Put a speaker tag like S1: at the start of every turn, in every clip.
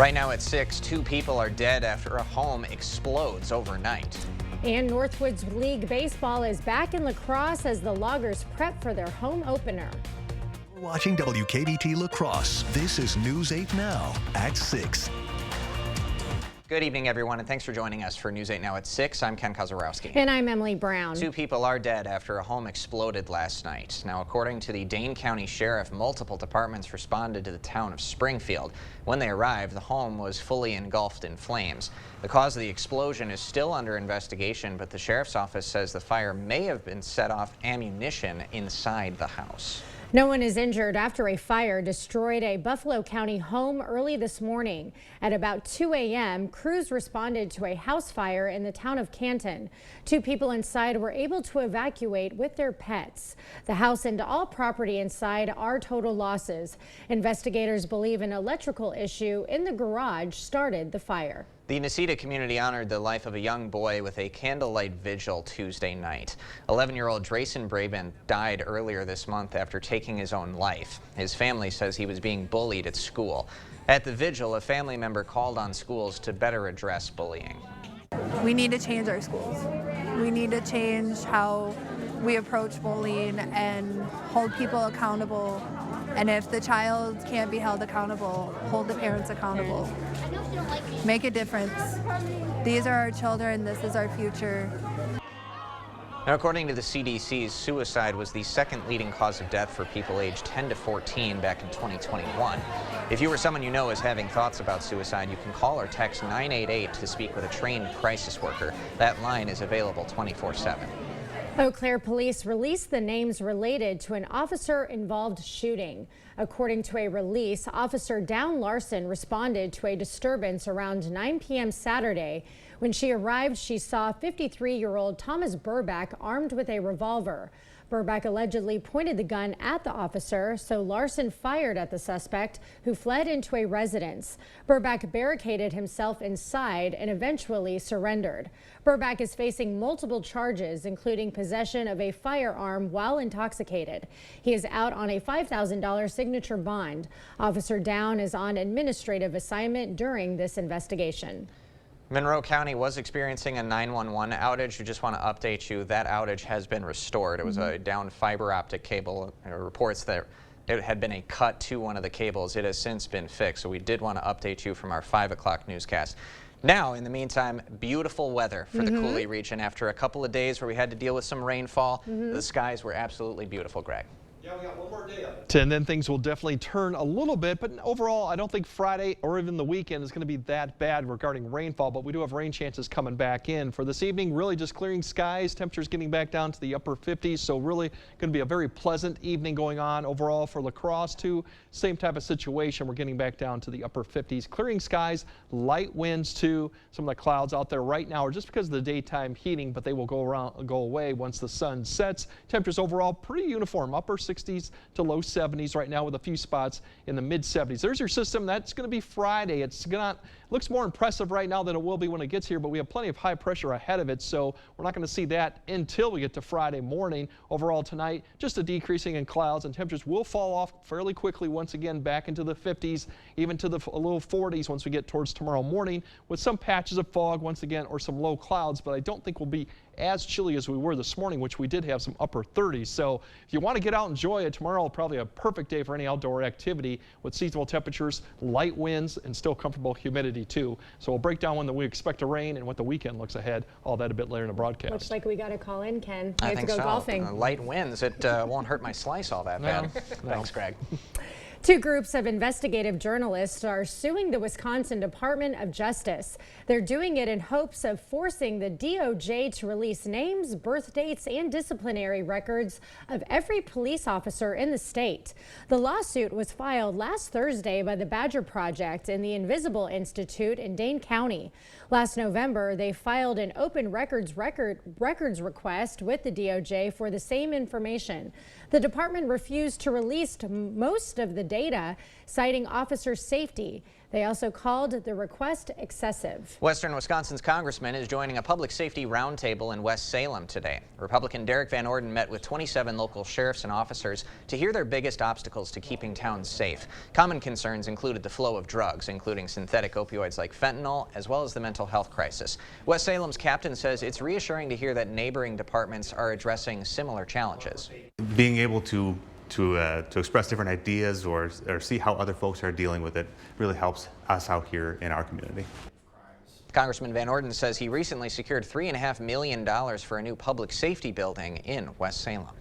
S1: Right now at 6, 2 people are dead after a home explodes overnight.
S2: And Northwoods League Baseball is back in lacrosse as the Loggers prep for their home opener.
S3: We're watching WKDT Lacrosse. This is News 8 Now at 6.
S1: Good evening, everyone, and thanks for joining us for News 8 Now at 6. I'm Ken Kozarowski.
S2: And I'm Emily Brown.
S1: 2 people are dead after a home exploded last night. Now, according to the Dane County Sheriff, multiple departments responded to the town of Springfield. When they arrived, the home was fully engulfed in flames. The cause of the explosion is still under investigation, but the Sheriff's office says the fire may have been set off ammunition inside the house.
S2: No one is injured after a fire destroyed a Buffalo County home early this morning. At about 2 a.m., crews responded to a house fire in the town of Canton. 2 people inside were able to evacuate with their pets. The house and all property inside are total losses. Investigators believe an electrical issue in the garage started the fire.
S1: The Necedah community honored the life of a young boy with a candlelight vigil Tuesday night. 11-year-old Drayson Braben died earlier this month after taking his own life. His family says he was being bullied at school. At the vigil, a family member called on schools to better address bullying.
S4: We need to change our schools. We need to change how we approach bullying and hold people accountable. And if the child can't be held accountable, hold the parents accountable. Make a difference. These are our children. This is our future.
S1: Now, according to the CDC, suicide was the second leading cause of death for people aged 10 to 14 back in 2021. If you or someone you know is having thoughts about suicide, you can call or text 988 to speak with a trained crisis worker. That line is available 24/7.
S2: Eau Claire police released the names related to an officer-involved shooting. According to a release, Officer Dawn Larson responded to a disturbance around 9 p.m. Saturday. When she arrived, she saw 53-year-old Thomas Burback armed with a revolver. Burback allegedly pointed the gun at the officer, so Larson fired at the suspect, who fled into a residence. Burback barricaded himself inside and eventually surrendered. Burback is facing multiple charges, including possession of a firearm while intoxicated. He is out on a $5,000 signature bond. Officer Down is on administrative assignment during this investigation.
S1: Monroe County was experiencing a 911 outage. We just want to update you that outage has been restored. It was a downed fiber optic cable. There were reports that it had been a cut to one of the cables. It has since been fixed, so we did want to update you from our 5 o'clock newscast. Now, in the meantime, beautiful weather for the Coulee region. After a couple of days where we had to deal with some rainfall, the skies were absolutely beautiful, Greg.
S5: Yeah, we got one more day of it. And then things will definitely turn a little bit, but overall, I don't think Friday or even the weekend is going to be that bad regarding rainfall, but we do have rain chances coming back in. For this evening, really just clearing skies, temperatures getting back down to the upper 50s, so really going to be a very pleasant evening going on overall for lacrosse too. Same type of situation. We're getting back down to the upper 50s. Clearing skies, light winds too. Some of the clouds out there right now are just because of the daytime heating, but they will go away once the sun sets. Temperatures overall pretty uniform, upper 60s to low 70s right now with a few spots in the mid 70s. There's your system. That's going to be Friday. Looks more impressive right now than it will be when it gets here, but we have plenty of high pressure ahead of it, so we're not going to see that until we get to Friday morning. Overall tonight, just a decreasing in clouds, and temperatures will fall off fairly quickly once again back into the 50s, even to the low 40s once we get towards tomorrow morning, with some patches of fog once again or some low clouds, but I don't think we'll be as chilly as we were this morning, which we did have some upper 30s. So if you want to get out and enjoy it, tomorrow will probably be a perfect day for any outdoor activity with seasonal temperatures, light winds, and still comfortable humidity too. So we'll break down when we expect to rain and what the weekend looks ahead, all that a bit later in the broadcast.
S2: Looks like we got to call in, Ken. We
S1: I
S2: have
S1: think
S2: to go
S1: so.
S2: golfing.
S1: Light winds. It won't hurt my slice all that bad.
S5: No.
S1: Thanks, Greg.
S2: 2 groups of investigative journalists are suing the Wisconsin Department of Justice. They're doing it in hopes of forcing the DOJ to release names, birth dates, and disciplinary records of every police officer in the state. The lawsuit was filed last Thursday by the Badger Project and the Invisible Institute in Dane County. Last November, they filed an open records request with the DOJ for the same information. The department refused to release most of the data, citing officer safety. They also called the request excessive.
S1: Western Wisconsin's congressman is joining a public safety roundtable in West Salem today. Republican Derek Van Orden met with 27 local sheriffs and officers to hear their biggest obstacles to keeping towns safe. Common concerns included the flow of drugs, including synthetic opioids like fentanyl, as well as the mental health crisis. West Salem's captain says it's reassuring to hear that neighboring departments are addressing similar challenges.
S6: Being able to express different ideas or see how other folks are dealing with it really helps us out here in our community.
S1: Congressman Van Orden says he recently secured $3.5 million for a new public safety building in West Salem.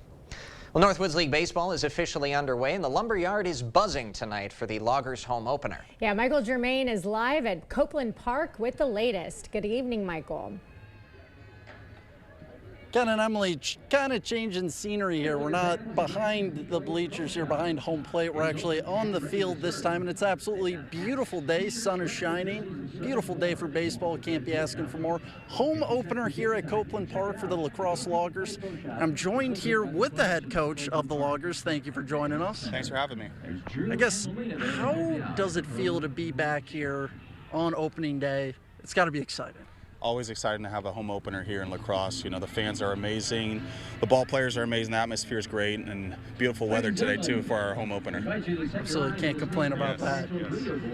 S1: Well, Northwoods League Baseball is officially underway, and the Lumberyard is buzzing tonight for the Loggers home opener.
S2: Yeah, Michael Germain is live at Copeland Park with the latest. Good evening, Michael.
S7: Ken and Emily, kind of changing scenery here. We're not behind the bleachers here, behind home plate. We're actually on the field this time, and it's absolutely beautiful day. Sun is shining. Beautiful day for baseball. Can't be asking for more. Home opener here at Copeland Park for the La Crosse Loggers. I'm joined here with the head coach of the Loggers. Thank you for joining us.
S8: Thanks for having me.
S7: I guess, how does it feel to be back here on opening day? It's got to be exciting.
S8: Always excited to have a home opener here in La Crosse. You know, the fans are amazing, the ball players are amazing, the atmosphere is great, and beautiful weather today too for our home opener.
S7: Absolutely, can't complain about that.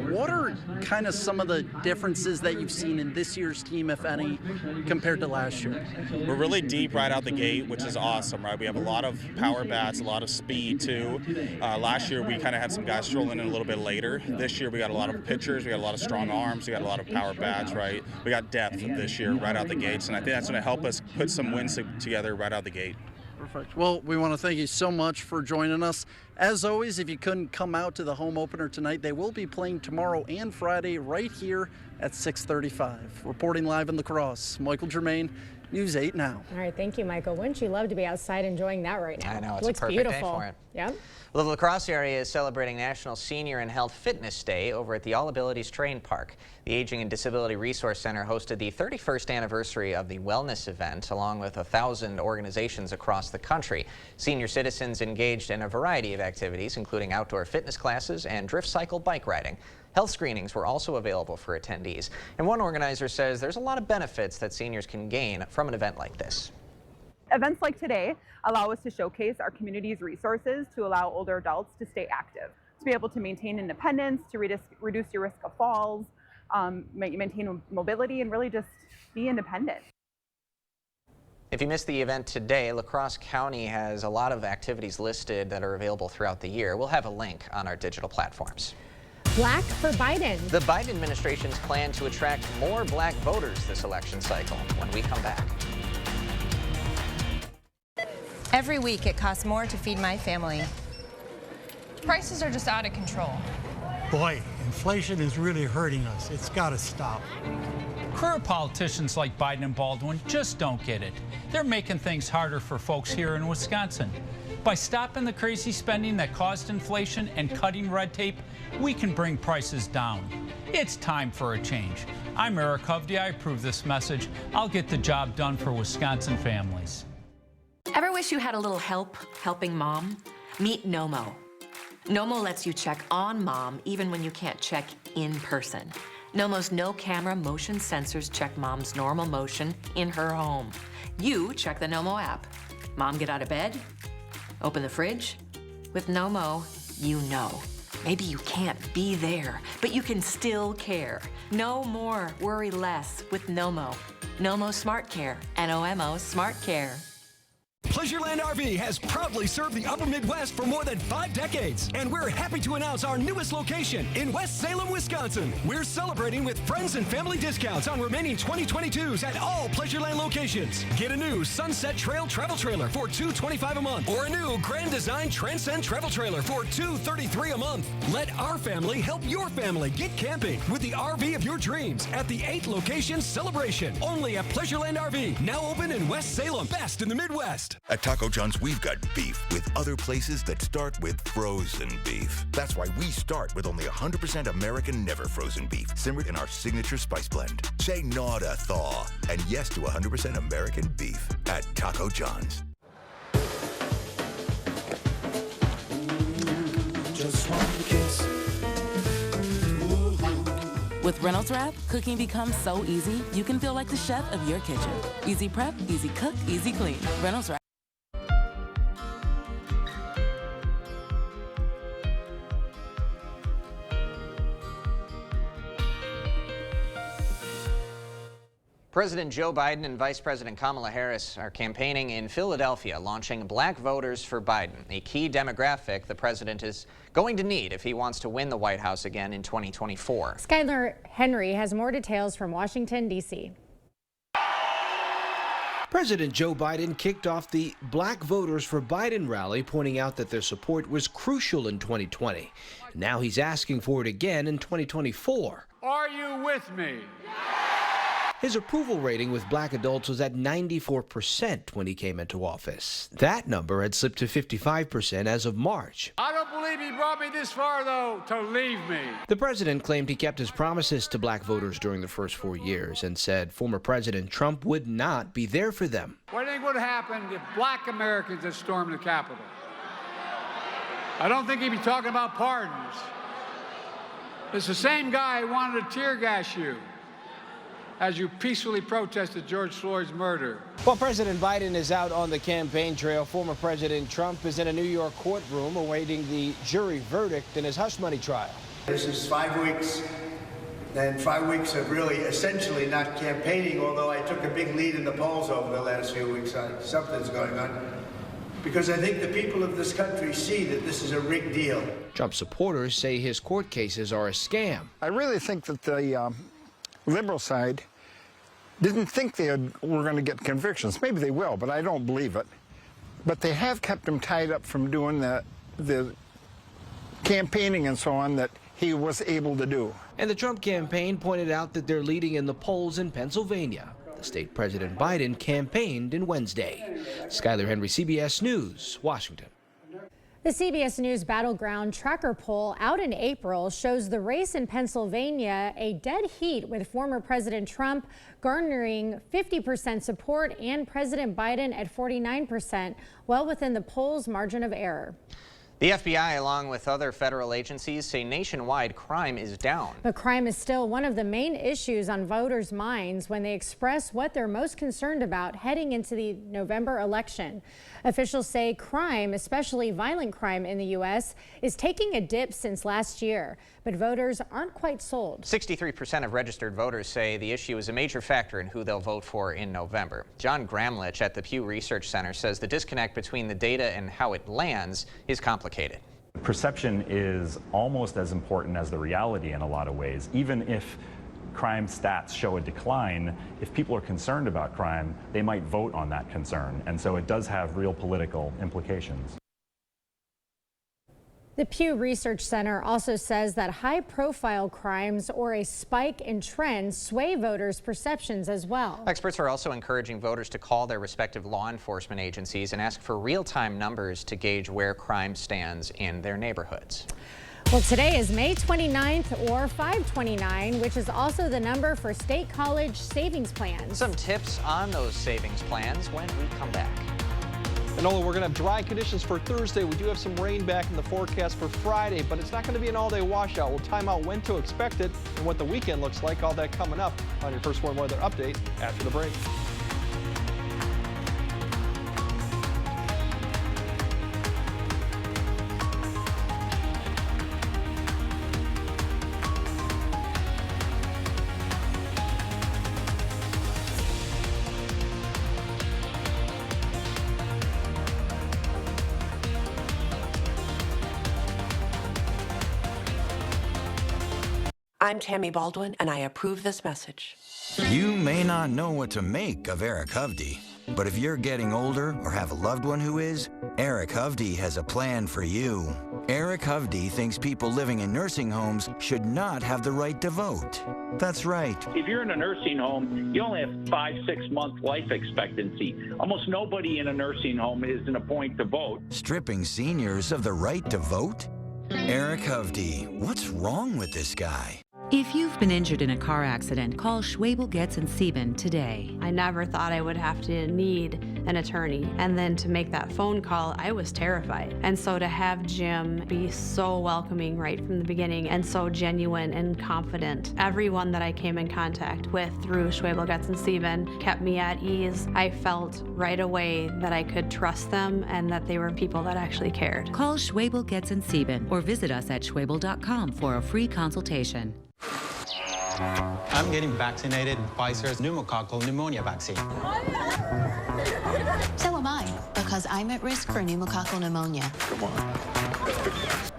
S7: What are kind of some of the differences that you've seen in this year's team, if any, compared to last year?
S8: We're really deep right out the gate, which is awesome, right? We have a lot of power bats, a lot of speed too. Last year we kind of had some guys strolling in a little bit later. This year we got a lot of pitchers, we got a lot of strong arms, we got a lot of power bats, right? We got depth this year right out the gates, and I think that's going to help us put some wins together right out the gate.
S7: Perfect. Well, we want to thank you so much for joining us. As always, if you couldn't come out to the home opener tonight, they will be playing tomorrow and Friday right here at 6:35. Reporting live in La Crosse, Michael Germain, News 8 Now.
S2: All right, thank you, Michael. Wouldn't you love to be outside enjoying that right now?
S1: I know, it's
S2: Looks
S1: a perfect
S2: beautiful.
S1: day for it.
S2: Yep.
S1: Well, the La Crosse area is celebrating National Senior and Health Fitness Day over at the All Abilities Terrain Park. The Aging and Disability Resource Center hosted the 31st anniversary of the wellness event, along with 1,000 organizations across the country. Senior citizens engaged in a variety of activities, including outdoor fitness classes and drift cycle bike riding. Health screenings were also available for attendees. And one organizer says there's a lot of benefits that seniors can gain from an event like this.
S9: Events like today allow us to showcase our community's resources to allow older adults to stay active, to be able to maintain independence, to reduce your risk of falls, maintain mobility, and really just be independent.
S1: If you missed the event today, La Crosse County has a lot of activities listed that are available throughout the year. We'll have a link on our digital platforms.
S2: Black for Biden.
S1: The Biden administration's plan to attract more black voters this election cycle when we come back.
S10: Every week it costs more to feed my family.
S11: Prices are just out of control.
S12: Boy, inflation is really hurting us. It's got to stop.
S13: Career politicians like Biden and Baldwin just don't get it. They're making things harder for folks here in Wisconsin. By stopping the crazy spending that caused inflation and cutting red tape, we can bring prices down. It's time for a change. I'm Eric Hovde. I approve this message. I'll get the job done for Wisconsin families.
S14: Ever wish you had a little help helping mom? Meet Nomo. Nomo lets you check on mom even when you can't check in person. Nomo's no-camera motion sensors check mom's normal motion in her home. You check the Nomo app. Mom get out of bed? Open the fridge? With Nomo, you know. Maybe you can't be there, but you can still care. No more, worry less with Nomo. Nomo Smart Care, N-O-M-O Smart Care.
S15: Pleasureland RV has proudly served the Upper Midwest for more than 5 decades, and we're happy to announce our newest location in West Salem, Wisconsin. We're celebrating with friends and family discounts on remaining 2022s at all Pleasureland locations. Get a new Sunset Trail travel trailer for $225 a month, or a new Grand Design Transcend travel trailer for $233 a month. Let our family help your family get camping with the RV of your dreams at the 8 location celebration. Only at Pleasureland RV, now open in West Salem, best in the Midwest.
S16: At Taco John's, we've got beef with other places that start with frozen beef. That's why we start with only 100% American never frozen beef, simmered in our signature spice blend. Say no to thaw and yes to 100% American beef at Taco John's.
S17: Just one kiss. Ooh. With Reynolds Wrap, cooking becomes so easy, you can feel like the chef of your kitchen. Easy prep, easy cook, easy clean. Reynolds Wrap.
S1: President Joe Biden and Vice President Kamala Harris are campaigning in Philadelphia, launching Black Voters for Biden, a key demographic the president is going to need if he wants to win the White House again in 2024.
S2: Skylar Henry has more details from Washington, D.C.
S18: President Joe Biden kicked off the Black Voters for Biden rally, pointing out that their support was crucial in 2020. Now he's asking for it again in 2024.
S19: Are you with me?
S18: His approval rating with black adults was at 94% when he came into office. That number had slipped to 55% as of March.
S19: I don't believe he brought me this far, though, to leave me.
S18: The president claimed he kept his promises to black voters during the first 4 years and said former President Trump would not be there for them.
S19: What do you think would have happened if black Americans had stormed the Capitol? I don't think he'd be talking about pardons. It's the same guy who wanted to tear gas you as you peacefully protested George Floyd's murder.
S20: While President Biden is out on the campaign trail, former President Trump is in a New York courtroom awaiting the jury verdict in his hush money trial.
S21: This is 5 weeks, and 5 weeks of really essentially not campaigning, although I took a big lead in the polls over the last few weeks. Something's going on. Because I think the people of this country see that this is a rigged deal.
S18: Trump supporters say his court cases are a scam.
S22: I really think that the liberal side didn't think they were going to get convictions. Maybe they will, but I don't believe it. But they have kept him tied up from doing the campaigning and so on that he was able to do.
S18: And the Trump campaign pointed out that they're leading in the polls in Pennsylvania, the state President Biden campaigned in Wednesday. Skylar Henry, CBS News, Washington.
S2: The CBS News Battleground Tracker poll out in April shows the race in Pennsylvania a dead heat, with former President Trump garnering 50% support and President Biden at 49%, well within the poll's margin of error.
S1: The FBI, along with other federal agencies, say nationwide crime is down.
S2: But crime is still one of the main issues on voters' minds when they express what they're most concerned about heading into the November election. Officials say crime, especially violent crime in the U.S., is taking a dip since last year, but voters aren't quite sold.
S1: 63% of registered voters say the issue is a major factor in who they'll vote for in November. John Gramlich at the Pew Research Center says the disconnect between the data and how it lands is complicated.
S23: Perception is almost as important as the reality in a lot of ways. Even if crime stats show a decline, if people are concerned about crime, they might vote on that concern. And so it does have real political implications.
S2: The Pew Research Center also says that high-profile crimes or a spike in trends sway voters' perceptions as well.
S1: Experts are also encouraging voters to call their respective law enforcement agencies and ask for real-time numbers to gauge where crime stands in their neighborhoods.
S2: Well, today is May 29th or 529, which is also the number for state college savings plans.
S1: Some tips on those savings plans when we come back.
S5: And although we're going to have dry conditions for Thursday, we do have some rain back in the forecast for Friday, but it's not going to be an all-day washout. We'll time out when to expect it and what the weekend looks like. All that coming up on your First Warn Weather Update after the break.
S24: I'm Tammy Baldwin, and I approve this message.
S25: You may not know what to make of Eric Hovde, but if you're getting older or have a loved one who is, Eric Hovde has a plan for you. Eric Hovde thinks people living in nursing homes should not have the right to vote. That's right.
S26: If you're in a nursing home, you only have 5-6 month life expectancy. Almost nobody in a nursing home is in a point to vote.
S25: Stripping seniors of the right to vote? Eric Hovde, what's wrong with this guy?
S3: If you've been injured in a car accident, call Schwabel, Getz & Sieben today.
S4: I never thought I would have to need an attorney. And then to make that phone call, I was terrified. And so to have Jim be so welcoming right from the beginning and so genuine and confident, everyone that I came in contact with through Schwabel, Getz & Sieben kept me at ease. I felt right away that I could trust them and that they were people that actually cared.
S3: Call Schwabel, Getz & Sieben or visit us at schwabel.com for a free consultation.
S6: I'm getting vaccinated with Pfizer's pneumococcal pneumonia vaccine.
S7: So am I, because I'm at risk for pneumococcal pneumonia.
S8: Come on.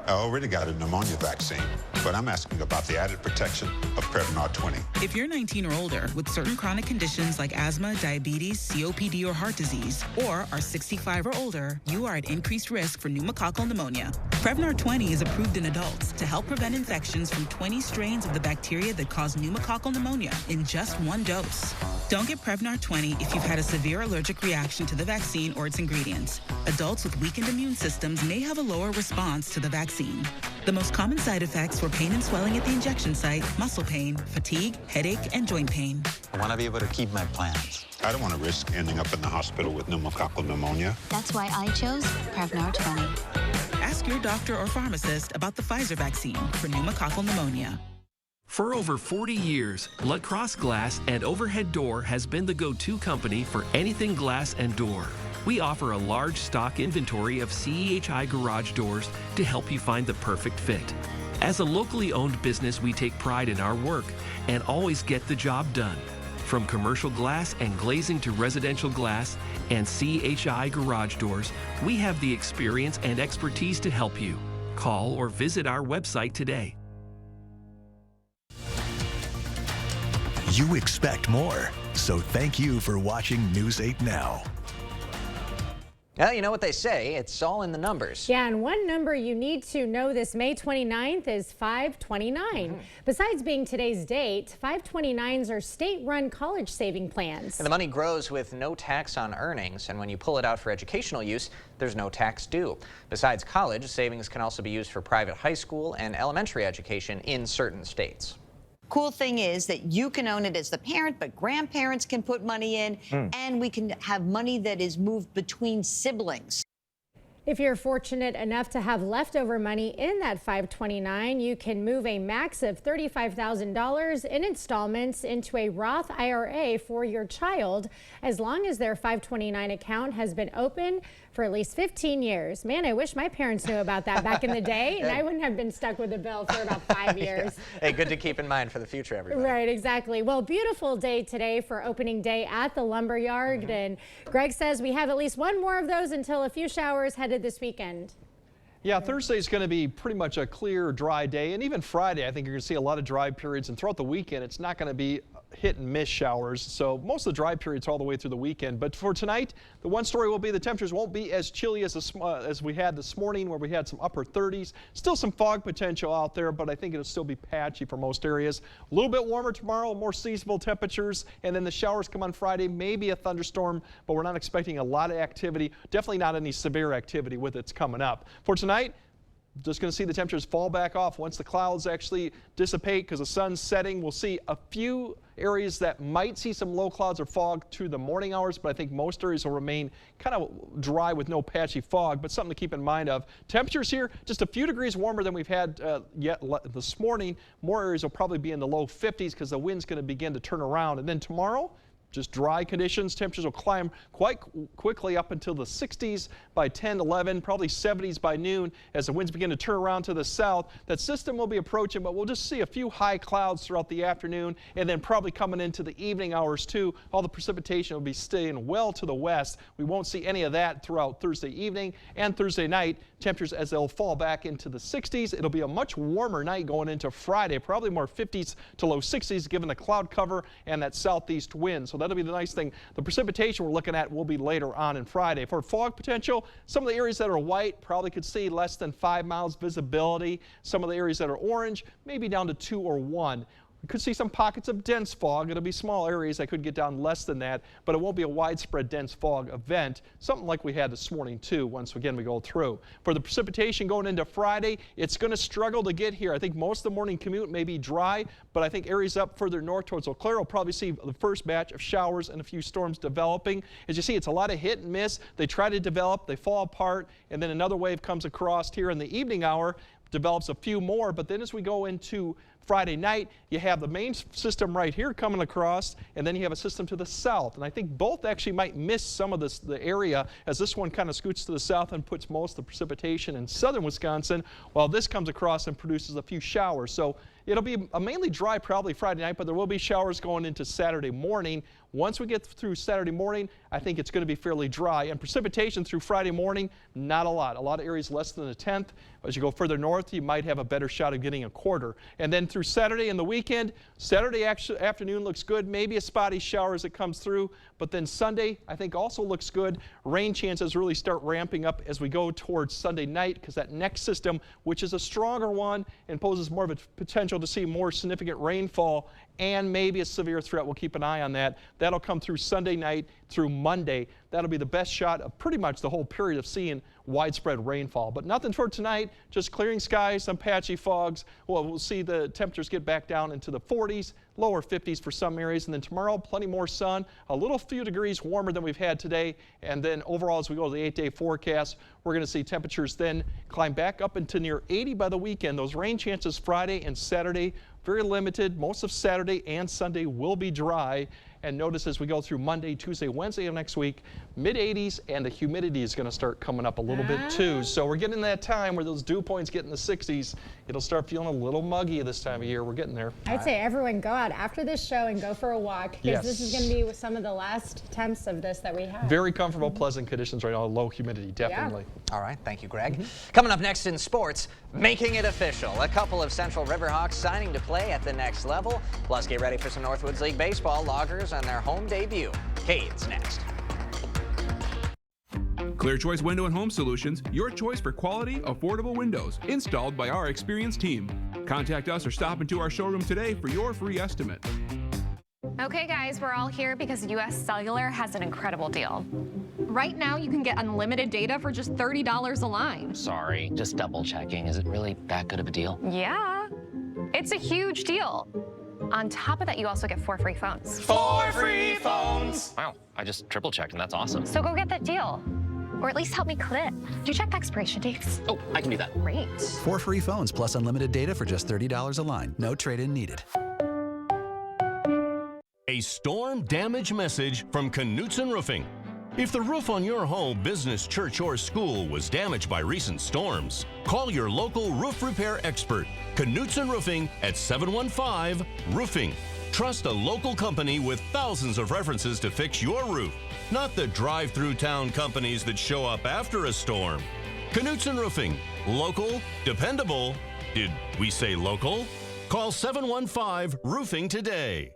S8: I already got a pneumonia vaccine, but I'm asking about the added protection of Prevnar 20.
S9: If you're 19 or older with certain chronic conditions like asthma, diabetes, COPD, or heart disease, or are 65 or older, you are at increased risk for pneumococcal pneumonia. Prevnar 20 is approved in adults to help prevent infections from 20 strains of the bacteria that cause pneumococcal pneumonia in just one dose. Don't get Prevnar 20 if you've had a severe allergic reaction to the vaccine or its ingredients. Adults with weakened immune systems may have a lower response to the vaccine. The most common side effects were pain and swelling at the injection site, muscle pain, fatigue, headache, and joint pain.
S6: I want to be able to keep my plans.
S8: I don't want to risk ending up in the hospital with pneumococcal pneumonia.
S7: That's why I chose Prevnar 20.
S9: Ask your doctor or pharmacist about the Pfizer vaccine for pneumococcal pneumonia.
S27: For over 40 years, Lacrosse Glass and Overhead Door has been the go-to company for anything glass and door. We offer a large stock inventory of CEHI garage doors to help you find the perfect fit. As a locally owned business, we take pride in our work and always get the job done. From commercial glass and glazing to residential glass and CEHI garage doors, we have the experience and expertise to help you. Call or visit our website today.
S28: You expect more, so thank you for watching News 8 Now.
S1: Well, you know what they say, it's all in the numbers.
S2: Yeah, and one number you need to know this May 29th is 529. Besides being today's date, 529s are state-run college saving plans.
S1: And the money grows with no tax on earnings, and when you pull it out for educational use, there's no tax due. Besides college, savings can also be used for private high school and elementary education in certain states.
S29: Cool thing is that you can own it as the parent, but grandparents can put money in, and we can have money that is moved between siblings.
S2: If you're fortunate enough to have leftover money in that 529, you can move a max of $35,000 in installments into a Roth IRA for your child, as long as their 529 account has been open for at least 15 years. Man, I wish my parents knew about that back in the day, and I wouldn't have been stuck with a bill for about 5 years.
S1: Yeah. Hey, good to keep in mind for the future, everybody.
S2: Right, exactly. Well, beautiful day today for opening day at the Lumberyard, and Greg says we have at least one more of those until a few showers headed this weekend.
S5: Yeah, Thursday is going to be pretty much a clear, dry day, and even Friday, I think you're going to see a lot of dry periods, and throughout the weekend, it's not going to be hit and miss showers. So most of the dry periods all the way through the weekend. But for tonight, the one story will be the temperatures won't be as chilly as we had this morning, where we had some upper 30s. Still some fog potential out there, but I think it'll still be patchy for most areas. A little bit warmer tomorrow, more seasonable temperatures, and then the showers come on Friday, maybe a thunderstorm, but we're not expecting a lot of activity. Definitely not any severe activity with it's coming up. For tonight, just going to see the temperatures fall back off once the clouds actually dissipate because the sun's setting. We'll see a few areas that might see some low clouds or fog through the morning hours, but I think most areas will remain kind of dry with no patchy fog, but something to keep in mind of. Temperatures here just a few degrees warmer than we've had yet this morning. More areas will probably be in the low 50s because the wind's going to begin to turn around. And then tomorrow, just dry conditions. Temperatures will climb quite quickly up until the 60s by 10, 11, probably 70s by noon as the winds begin to turn around to the south. That system will be approaching, but we'll just see a few high clouds throughout the afternoon, and then probably coming into the evening hours too. All the precipitation will be staying well to the west. We won't see any of that throughout Thursday evening and Thursday night. Temperatures as they'll fall back into the 60s. It'll be a much warmer night going into Friday, probably more 50s to low 60s given the cloud cover and that southeast wind. So that'll be the nice thing. The precipitation we're looking at will be later on in Friday. For fog potential, some of the areas that are white probably could see less than 5 miles visibility. Some of the areas that are orange, maybe down to 2 or 1. We could see some pockets of dense fog. It'll be small areas that could get down less than that, but it won't be a widespread dense fog event, something like we had this morning too once again we go through. For the precipitation going into Friday, it's going to struggle to get here. I think most of the morning commute may be dry, but I think areas up further north towards Eau Claire will probably see the first batch of showers and a few storms developing. As you see, it's a lot of hit and miss. They try to develop, they fall apart, and then another wave comes across here in the evening hour, develops a few more, but then as we go into Friday night, you have the main system right here coming across, and then you have a system to the south. And I think both actually might miss some of the area as this one kind of scoots to the south and puts most of the precipitation in southern Wisconsin, while this comes across and produces a few showers. So it'll be mainly dry probably Friday night, but there will be showers going into Saturday morning. Once we get through Saturday morning, I think it's going to be fairly dry. And precipitation through Friday morning, not a lot. A lot of areas less than a tenth. As you go further north, you might have a better shot of getting a quarter. And then through Saturday and the weekend, Saturday afternoon looks good. Maybe a spotty shower as it comes through. But then Sunday, I think also looks good. Rain chances really start ramping up as we go towards Sunday night because that next system, which is a stronger one and poses more of a potential to see more significant rainfall and maybe a severe threat. We'll keep an eye on that. That'll come through Sunday night through Monday. That'll be the best shot of pretty much the whole period of seeing widespread rainfall. But nothing for tonight, just clearing skies, some patchy fogs. Well, we'll see the temperatures get back down into the 40s, lower 50s for some areas. And then tomorrow, plenty more sun, a little few degrees warmer than we've had today. And then overall, as we go to the 8-day forecast, we're going to see temperatures then climb back up into near 80 by the weekend. Those rain chances Friday and Saturday, very limited. Most of Saturday and Sunday will be dry. And notice as we go through Monday, Tuesday, Wednesday of next week, mid-80s, and the humidity is going to start coming up a little bit too. So we're getting that time where those dew points get in the 60s. It'll start feeling a little muggy this time of year. We're getting there.
S2: I'd say everyone go out after this show and go for a walk because this is going to be some of the last temps of this that we have.
S5: Very comfortable, pleasant conditions right now, low humidity, definitely.
S1: All right, thank you, Greg. Coming up next in sports, making it official. A couple of Central Riverhawks signing to play at the next level. Plus, get ready for some Northwoods League baseball. Loggers on their home debut. Cade's next.
S10: Clear Choice Window and Home Solutions, your choice for quality, affordable windows, installed by our experienced team. Contact us or stop into our showroom today for your free estimate.
S11: Okay guys, we're all here because US Cellular has an incredible deal. Right now you can get unlimited data for just $30 a line.
S12: Sorry, just double checking. Is it really that good of a deal?
S11: Yeah, it's a huge deal. On top of that, you also get 4 free phones.
S12: 4 free phones! Wow, I just triple checked and that's awesome.
S11: So go get that deal. Or at least help me clip. Do you check the expiration dates?
S12: Oh, I can do that.
S11: Great.
S13: 4 free phones plus unlimited data for just $30 a line. No trade-in needed.
S14: A storm damage message from Knutson Roofing. If the roof on your home, business, church, or school was damaged by recent storms, call your local roof repair expert, Knutson Roofing at 715-ROOFING. Trust a local company with thousands of references to fix your roof, not the drive-through town companies that show up after a storm. Knutson Roofing. Local, dependable. Did we say local? Call 715-ROOFING today.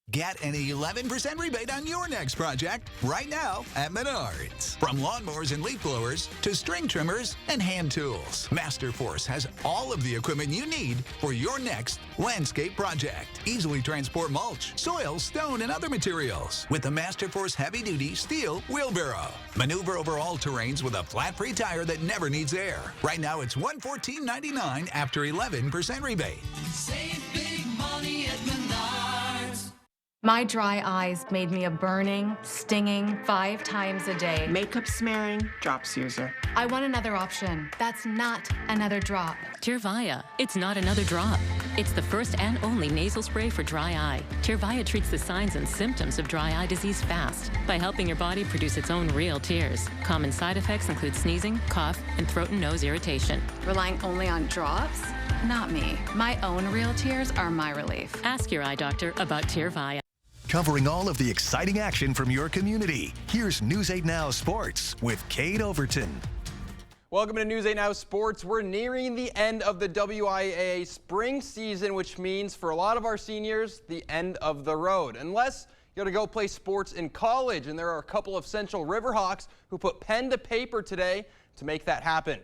S28: Get an 11% rebate on your next project right now at Menards. From lawnmowers and leaf blowers to string trimmers and hand tools, Masterforce has all of the equipment you need for your next landscape project. Easily transport mulch, soil, stone, and other materials with the Masterforce heavy-duty steel wheelbarrow. Maneuver over all terrains with a flat-free tire that never needs air. Right now it's $114.99 after 11% rebate.
S15: Save big money at Menards.
S16: My dry eyes made me a burning, stinging 5 times a day.
S17: Makeup smearing, drops user.
S16: I want another option. That's not another drop.
S19: Tyrvaya. It's not another drop. It's the first and only nasal spray for dry eye. Tyrvaya treats the signs and symptoms of dry eye disease fast by helping your body produce its own real tears. Common side effects include sneezing, cough, and throat and nose irritation.
S16: Relying only on drops? Not me. My own real tears are my relief.
S19: Ask your eye doctor about Tyrvaya.
S28: Covering all of the exciting action from your community, here's News 8 Now Sports with Cade Overton.
S30: Welcome to News 8 Now Sports. We're nearing the end of the WIAA spring season, which means for a lot of our seniors, the end of the road. Unless you're going to go play sports in college, and there are a couple of Central Riverhawks who put pen to paper today to make that happen.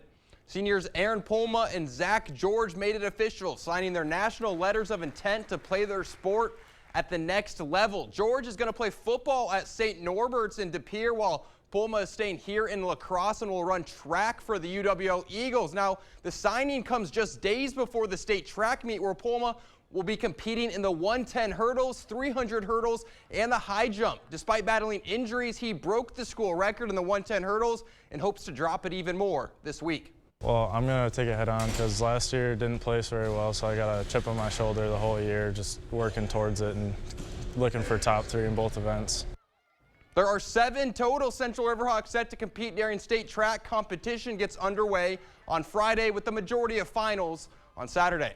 S30: Seniors Aaron Polma and Zach George made it official, signing their national letters of intent to play their sport at the next level. George is going to play football at St. Norbert's in De Pere, while Polma is staying here in La Crosse and will run track for the UWO Eagles. Now, the signing comes just days before the state track meet, where Polma will be competing in the 110 hurdles, 300 hurdles, and the high jump. Despite battling injuries, he broke the school record in the 110 hurdles and hopes to drop it even more this week.
S3: Well, I'm going to take it head on because last year didn't place very well, so I got a chip on my shoulder the whole year, just working towards it and looking for top 3 in both events.
S30: There are 7 total Central Riverhawks set to compete during state track competition. Gets underway on Friday with the majority of finals on Saturday.